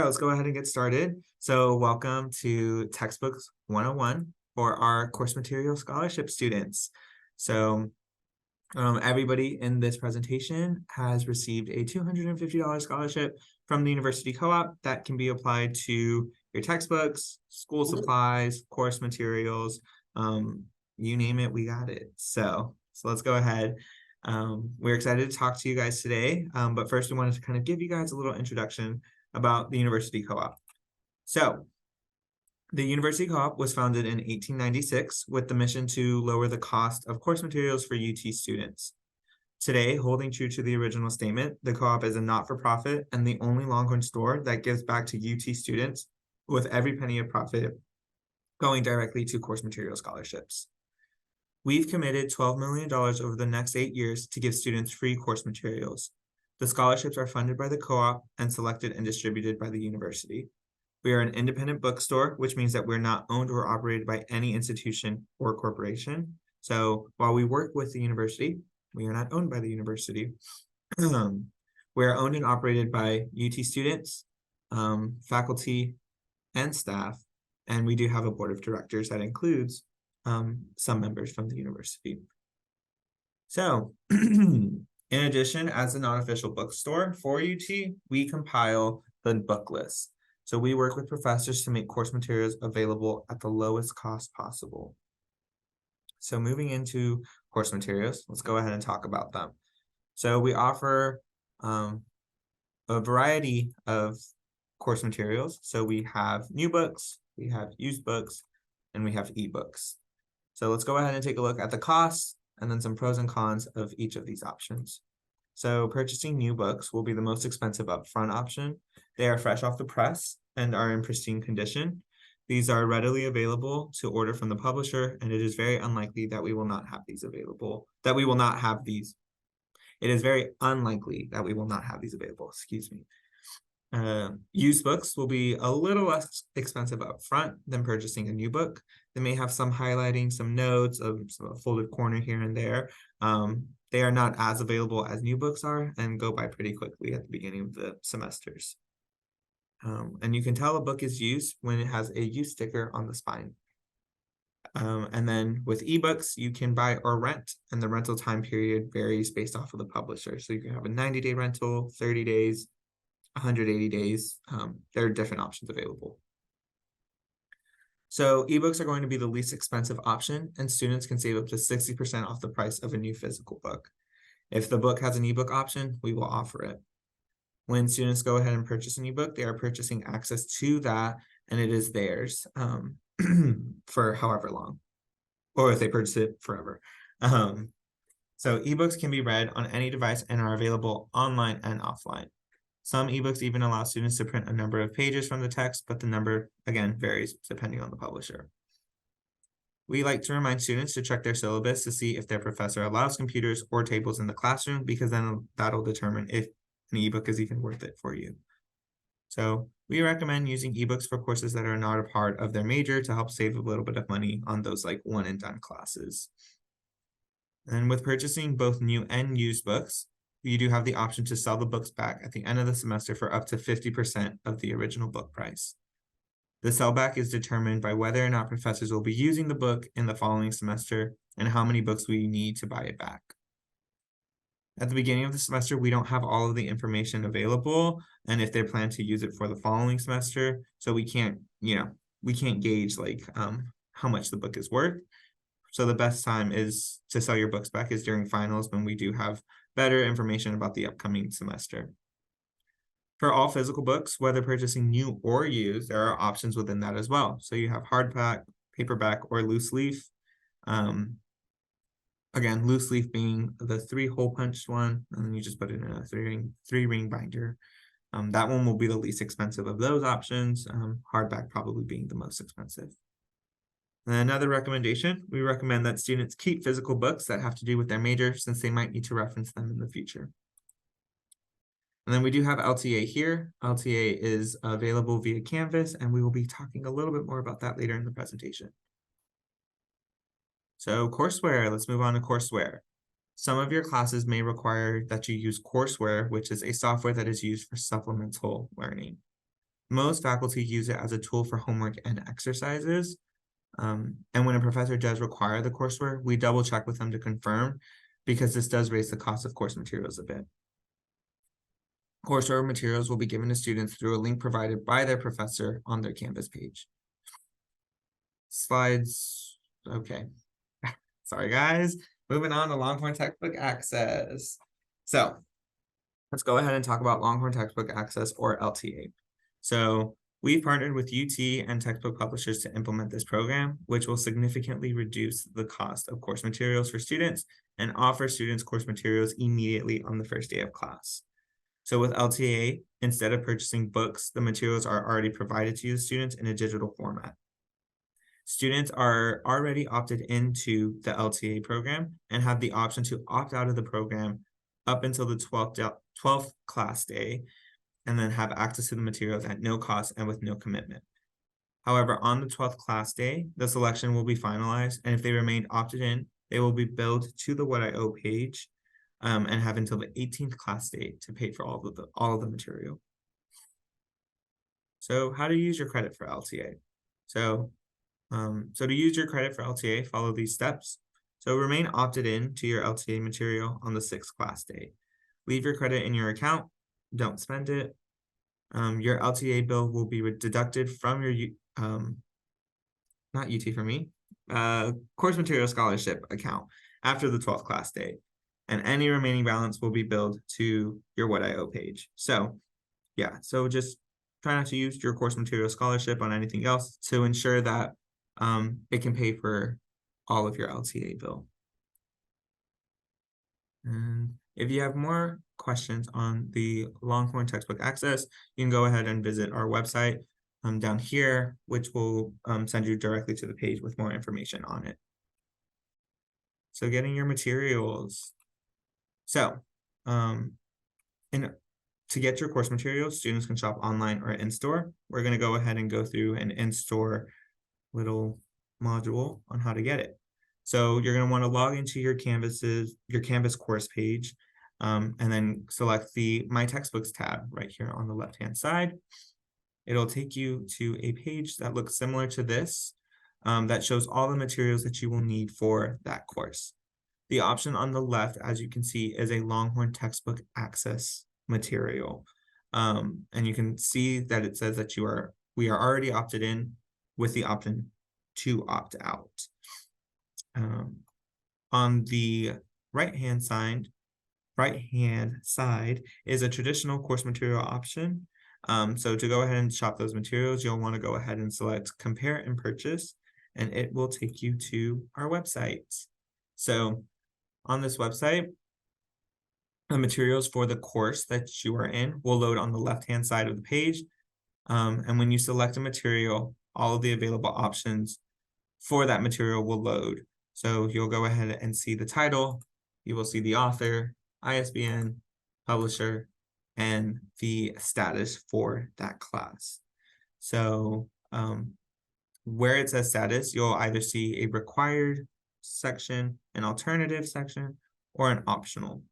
let's go ahead and get started. So welcome to Textbooks 101 for our course material scholarship students. So everybody in this presentation has received a $250 scholarship from the University CoOp that can be applied to your textbooks, school supplies, course materials, you name it, we got it. So let's go ahead. We're excited to talk to you guys today, but first we wanted to kind of give you guys a little introduction about the University CoOp. So the University CoOp was founded in 1896 with the mission to lower the cost of course materials for UT students. Today, holding true to the original statement, the CoOp is a not-for-profit and the only Longhorn store that gives back to UT students with every penny of profit going directly to course material scholarships. We've committed $12 million over the next 8 years to give students free course materials. The scholarships are funded by the CoOp and selected and distributed by the university. We are an independent bookstore, which means that we're not owned or operated by any institution or corporation. So while we work with the university, we are not owned by the university. We are owned and operated by UT students, faculty, and staff, and we do have a board of directors that includes some members from the university. So in addition, as a non-official bookstore for UT, we compile the book list. So we work with professors to make course materials available at the lowest cost possible. So moving into course materials, let's go ahead and talk about them. So we offer a variety of course materials. So we have new books, we have used books, and we have ebooks. So let's go ahead and take a look at the costs and then some pros and cons of each of these options. So purchasing new books will be the most expensive upfront option. They are fresh off the press and are in pristine condition. These are readily available to order from the publisher, and it is very unlikely that we will not have these available, It is very unlikely that we will not have these available, excuse me. Used books will be a little less expensive up front than purchasing a new book. They may have some highlighting, some notes, a folded corner here and there. They are not as available as new books are and go by pretty quickly at the beginning of the semesters. And you can tell a book is used when it has a use sticker on the spine. And then with ebooks, you can buy or rent, and the rental time period varies based off of the publisher. So you can have a 90-day rental, 30 days, 180 days. There are different options available. So ebooks are going to be the least expensive option, and students can save up to 60% off the price of a new physical book. If the book has an ebook option, we will offer it. When students go ahead and purchase an ebook, they are purchasing access to that, and it is theirs for however long, or if they purchase it forever. So ebooks can be read on any device and are available online and offline. Some ebooks even allow students to print a number of pages from the text, but the number, again, varies depending on the publisher. We like to remind students to check their syllabus to see if their professor allows computers or tables in the classroom, because then that'll determine if an ebook is even worth it for you. So we recommend using ebooks for courses that are not a part of their major to help save a little bit of money on those like one and done classes. And with purchasing both new and used books, you do have the option to sell the books back at the end of the semester for up to 50% of the original book price. The sellback is determined by whether or not professors will be using the book in the following semester and how many books we need to buy it back. At the beginning of the semester, we don't have all of the information available, and if they plan to use it for the following semester, so we can't gauge like how much the book is worth. So the best time is to sell your books back is during finals, when we do have better information about the upcoming semester. For all physical books, whether purchasing new or used, there are options within that as well. So you have hardback, paperback, or loose leaf. Again, loose leaf being the 3-hole punched one, and then you just put it in a three-ring binder. That one will be the least expensive of those options, hardback probably being the most expensive. And another recommendation, we recommend that students keep physical books that have to do with their major, since they might need to reference them in the future. And then we do have LTA here. LTA is available via Canvas, and we will be talking a little bit more about that later in the presentation. So courseware, let's move on to courseware. Some of your classes may require that you use courseware, which is a software that is used for supplemental learning. Most faculty use it as a tool for homework and exercises. And when a professor does require the courseware, we double check with them to confirm, because this does raise the cost of course materials a bit. Courseware materials will be given to students through a link provided by their professor on their Canvas page. Slides, okay. Sorry guys, moving on to Longhorn Textbook Access. So let's go ahead and talk about Longhorn Textbook Access, or LTA. So we've partnered with UT and textbook publishers to implement this program, which will significantly reduce the cost of course materials for students and offer students course materials immediately on the first day of class. So with LTA, instead of purchasing books, the materials are already provided to the students in a digital format. Students are already opted into the LTA program and have the option to opt out of the program up until the 12th class day, and then have access to the materials at no cost and with no commitment. However, on the 12th class day, the selection will be finalized, and if they remain opted in, they will be billed to the What I Owe page, and have until the 18th class day to pay for all of the material. So how to use your credit for LTA? So to use your credit for LTA, follow these steps. So remain opted in to your LTA material on the 6th class day. Leave your credit in your account. Don't spend it. Your LTA bill will be deducted from your not UT for me, course material scholarship account after the 12th class day, and any remaining balance will be billed to your What I Owe page. So yeah, so just try not to use your course material scholarship on anything else to ensure that it can pay for all of your LTA bill. And if you have more questions on the Longhorn Textbook Access, you can go ahead and visit our website down here, which will send you directly to the page with more information on it. So getting your materials. So to get your course materials, students can shop online or in-store. We're going to go ahead and go through an in-store little module on how to get it. So you're going to want to log into your Canvas course page, and then select the My Textbooks tab right here on the left-hand side. It'll take you to a page that looks similar to this, that shows all the materials that you will need for that course. The option on the left, as you can see, is a Longhorn Textbook Access material. And you can see that it says that we are already opted in with the option to opt out. On the right-hand side is a traditional course material option. So to go ahead and shop those materials, you'll want to go ahead and select Compare and Purchase, and it will take you to our website. So on this website, the materials for the course that you are in will load on the left-hand side of the page. And when you select a material, all of the available options for that material will load. So you'll go ahead and see the title, you will see the author, ISBN, publisher, and the status for that class. So where it says status, you'll either see a required section, an alternative section, or an optional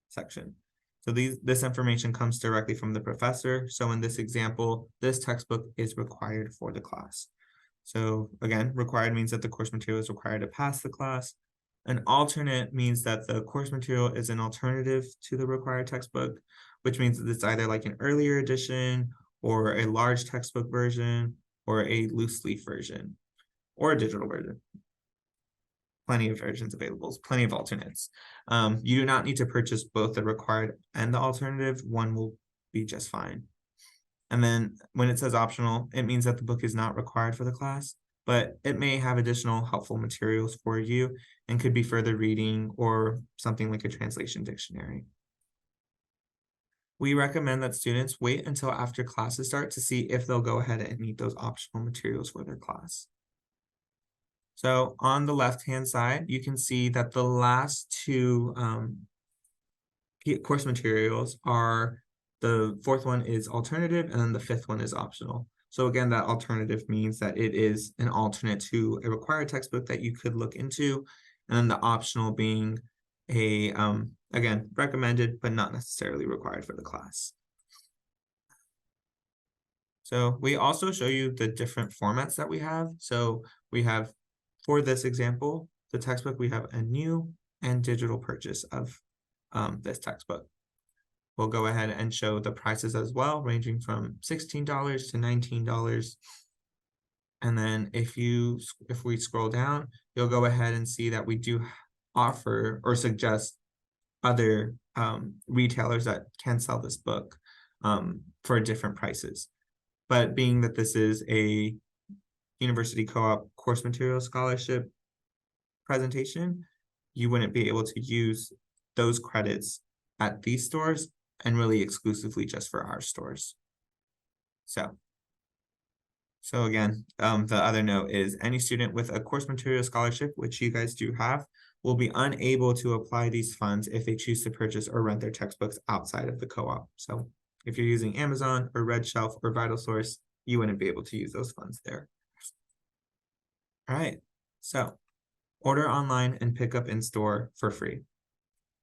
section. So this information comes directly from the professor. So in this example, this textbook is required for the class. So again, required means that the course material is required to pass the class. An alternate means that the course material is an alternative to the required textbook, which means that it's either like an earlier edition or a large textbook version or a loose leaf version or a digital version. Plenty of versions available, plenty of alternates. You do not need to purchase both the required and the alternative. One will be just fine. And then when it says optional, it means that the book is not required for the class, but it may have additional helpful materials for you and could be further reading or something like a translation dictionary. We recommend that students wait until after classes start to see if they'll go ahead and need those optional materials for their class. So on the left-hand side, you can see that the last two course materials are, the fourth one is alternative, and then the fifth one is optional. So again, that alternative means that it is an alternate to a required textbook that you could look into, and then the optional being a, again, recommended, but not necessarily required for the class. So we also show you the different formats that we have. So we have, for this example, the textbook, we have a new and digital purchase of this textbook. We'll go ahead and show the prices as well, ranging from $16 to $19. And then if we scroll down, you'll go ahead and see that we do offer or suggest other retailers that can sell this book for different prices. But being that this is a University CoOp course material scholarship presentation, you wouldn't be able to use those credits at these stores and really exclusively just for our stores. So again, the other note is any student with a course material scholarship, which you guys do have, will be unable to apply these funds if they choose to purchase or rent their textbooks outside of the co-op. So if you're using Amazon or Red Shelf or Vital Source, you wouldn't be able to use those funds there. All right, so order online and pick up in store for free.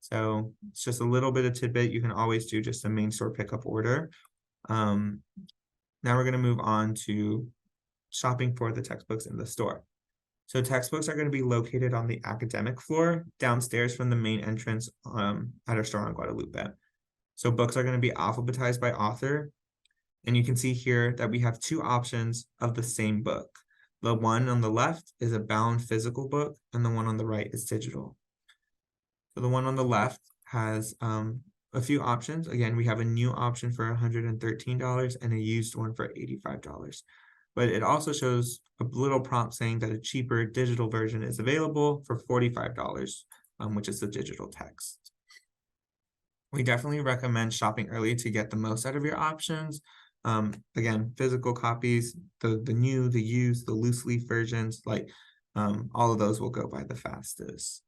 So it's just a little bit of tidbit. You can always do just a main store pickup order. Now we're going to move on to shopping for the textbooks in the store. So textbooks are going to be located on the academic floor downstairs from the main entrance at our store on Guadalupe. So books are going to be alphabetized by author. And you can see here that we have two options of the same book. The one on the left is a bound physical book, and the one on the right is digital. So the one on the left has a few options. Again, we have a new option for $113 and a used one for $85. But it also shows a little prompt saying that a cheaper digital version is available for $45, which is the digital text. We definitely recommend shopping early to get the most out of your options. Again, physical copies, the new, the used, the loose leaf versions, like all of those will go by the fastest.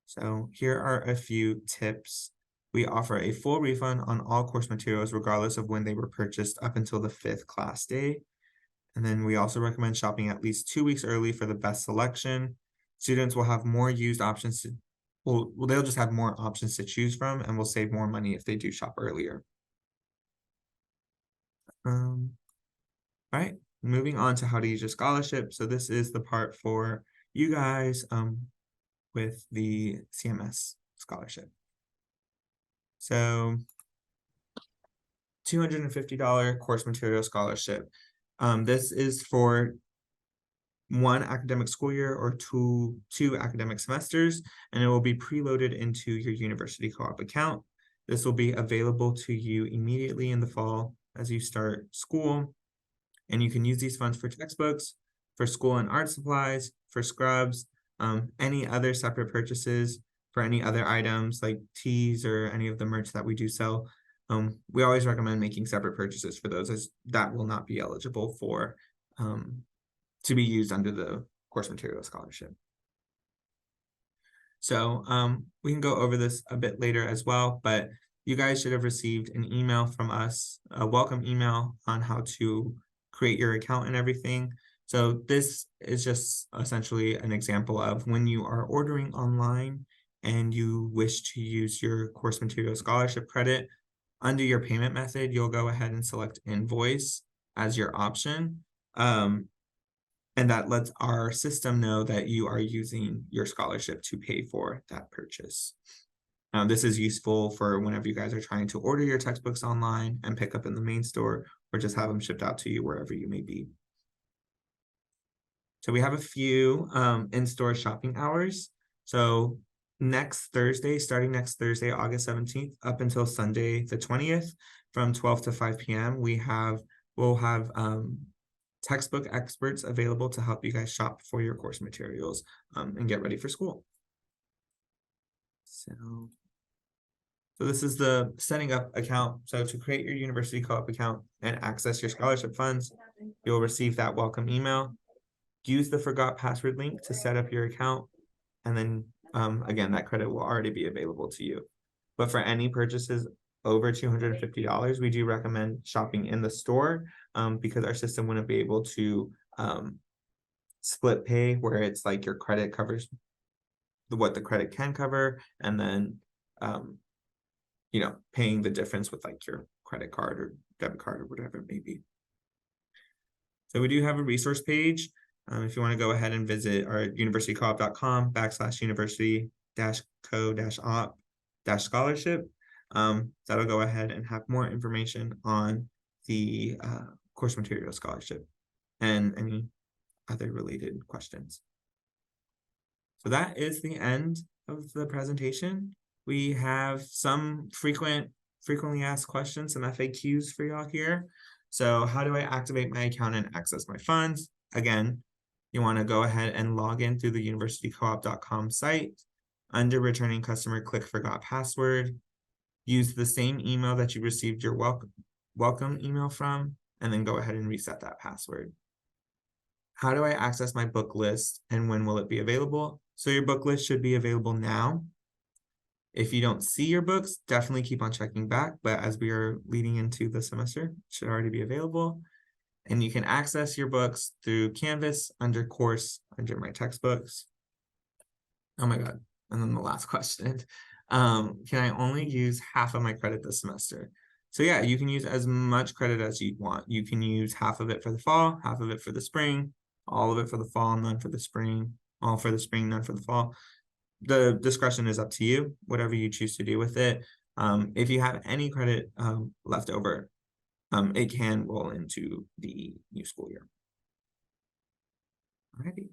So here are a few tips. We offer a full refund on all course materials, regardless of when they were purchased up until the 5th class day. And then we also recommend shopping at least 2 weeks early for the best selection. Students will have more used options to, well, they'll just have more options to choose from and will save more money if they do shop earlier. All right, moving on to how to use your scholarship. So this is the part for you guys with the CMS scholarship. So $250 course material scholarship. This is for one academic school year or two academic semesters, and it will be preloaded into your University CoOp account. This will be available to you immediately in the fall as you start school, and you can use these funds for textbooks, for school and art supplies, for scrubs, any other separate purchases for any other items like teas or any of the merch that we do sell. We always recommend making separate purchases for those, as that will not be eligible for to be used under the course material scholarship. So we can go over this a bit later as well, but you guys should have received an email from us, a welcome email on how to create your account and everything. So this is just essentially an example of when you are ordering online and you wish to use your course material scholarship credit. Under your payment method, you'll go ahead and select invoice as your option. And that lets our system know that you are using your scholarship to pay for that purchase. This is useful for whenever you guys are trying to order your textbooks online and pick up in the main store, or just have them shipped out to you wherever you may be. So we have a few in-store shopping hours. So starting next Thursday, August 17th, up until Sunday, the 20th, from 12 to 5 p.m., we'll have textbook experts available to help you guys shop for your course materials and get ready for school. So this is the setting up account. So to create your University CoOp account and access your scholarship funds, you'll receive that welcome email. Use the forgot password link to set up your account. And then again, that credit will already be available to you. But for any purchases over $250, we do recommend shopping in the store because our system wouldn't be able to split pay, where it's like your credit covers what the credit can cover, and then paying the difference with like your credit card or debit card or whatever it may be. So we do have a resource page. If you want to go ahead and visit our universitycoop.com/university-co-op-scholarship, that'll go ahead and have more information on the course material scholarship and any other related questions. So that is the end of the presentation. We have some frequently asked questions, some FAQs for y'all here. So how do I activate my account and access my funds? Again, you want to go ahead and log in through the universitycoop.com site. Under returning customer, click forgot password. Use the same email that you received your welcome email from, and then go ahead and reset that password. How do I access my book list and when will it be available? So your book list should be available now. If you don't see your books, definitely keep on checking back, but as we are leading into the semester, it should already be available. And you can access your books through Canvas under course, under my textbooks. Oh my God. And then the last question, can I only use half of my credit this semester? So yeah, you can use as much credit as you want. You can use half of it for the fall, half of it for the spring, all of it for the fall, none for the spring, all for the spring, none for the fall. The discretion is up to you, whatever you choose to do with it. If you have any credit left over, it can roll into the new school year. Alrighty.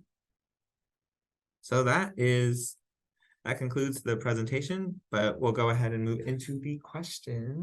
So that concludes the presentation, but we'll go ahead and move into the questions.